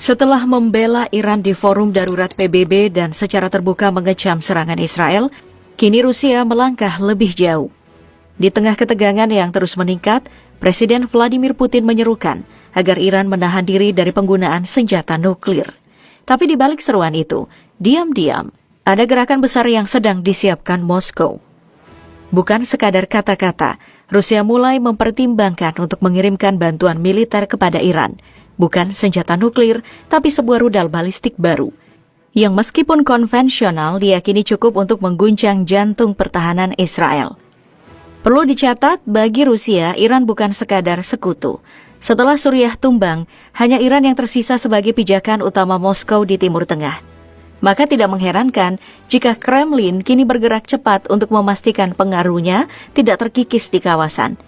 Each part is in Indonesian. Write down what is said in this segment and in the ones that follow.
Setelah membela Iran di forum darurat PBB dan secara terbuka mengecam serangan Israel, kini Rusia melangkah lebih jauh. Di tengah ketegangan yang terus meningkat, Presiden Vladimir Putin menyerukan agar Iran menahan diri dari penggunaan senjata nuklir. Tapi di balik seruan itu, diam-diam ada gerakan besar yang sedang disiapkan Moskow. Bukan sekadar kata-kata, Rusia mulai mempertimbangkan untuk mengirimkan bantuan militer kepada Iran. Bukan senjata nuklir, tapi sebuah rudal balistik baru, yang meskipun konvensional diyakini cukup untuk mengguncang jantung pertahanan Israel. Perlu dicatat, bagi Rusia, Iran bukan sekadar sekutu. Setelah Suriah tumbang, hanya Iran yang tersisa sebagai pijakan utama Moskow di Timur Tengah. Maka tidak mengherankan jika Kremlin kini bergerak cepat untuk memastikan pengaruhnya tidak terkikis di kawasan.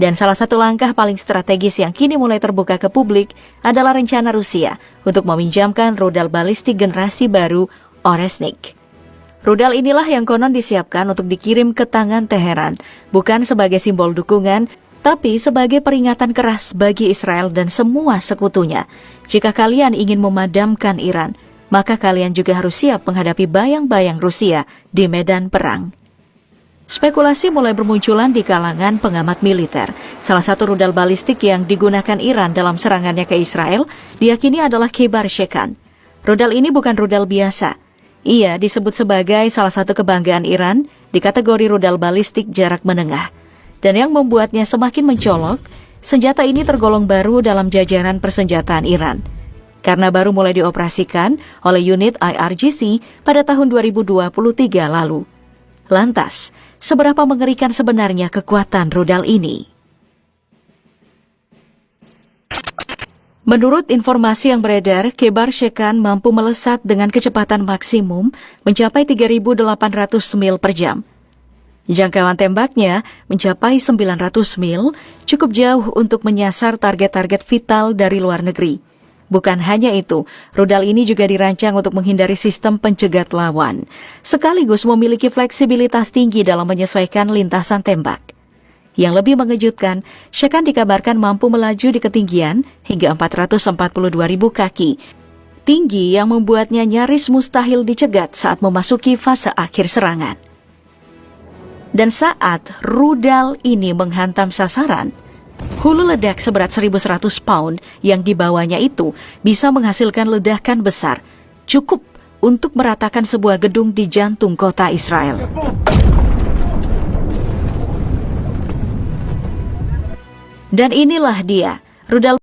Dan salah satu langkah paling strategis yang kini mulai terbuka ke publik adalah rencana Rusia untuk meminjamkan rudal balistik generasi baru Oresnik. Rudal inilah yang konon disiapkan untuk dikirim ke tangan Teheran, bukan sebagai simbol dukungan, tapi sebagai peringatan keras bagi Israel dan semua sekutunya. Jika kalian ingin memadamkan Iran, maka kalian juga harus siap menghadapi bayang-bayang Rusia di medan perang. Spekulasi mulai bermunculan di kalangan pengamat militer. Salah satu rudal balistik yang digunakan Iran dalam serangannya ke Israel diyakini adalah Kebar Shekan. Rudal ini bukan rudal biasa. Ia disebut sebagai salah satu kebanggaan Iran di kategori rudal balistik jarak menengah. Dan yang membuatnya semakin mencolok, senjata ini tergolong baru dalam jajaran persenjataan Iran. Karena baru mulai dioperasikan oleh unit IRGC pada tahun 2023 lalu. Lantas, seberapa mengerikan sebenarnya kekuatan rudal ini? Menurut informasi yang beredar, Kebar Shekan mampu melesat dengan kecepatan maksimum mencapai 3.800 mil per jam. Jangkauan tembaknya mencapai 900 mil, cukup jauh untuk menyasar target-target vital dari luar negeri. Bukan hanya itu, rudal ini juga dirancang untuk menghindari sistem pencegat lawan, sekaligus memiliki fleksibilitas tinggi dalam menyesuaikan lintasan tembak. Yang lebih mengejutkan, Shekan dikabarkan mampu melaju di ketinggian hingga 442.000 kaki, tinggi yang membuatnya nyaris mustahil dicegat saat memasuki fase akhir serangan. Dan saat rudal ini menghantam sasaran, hulu ledak seberat 1.100 pound yang dibawanya itu bisa menghasilkan ledakan besar, cukup untuk meratakan sebuah gedung di jantung kota Israel. Dan inilah dia, rudal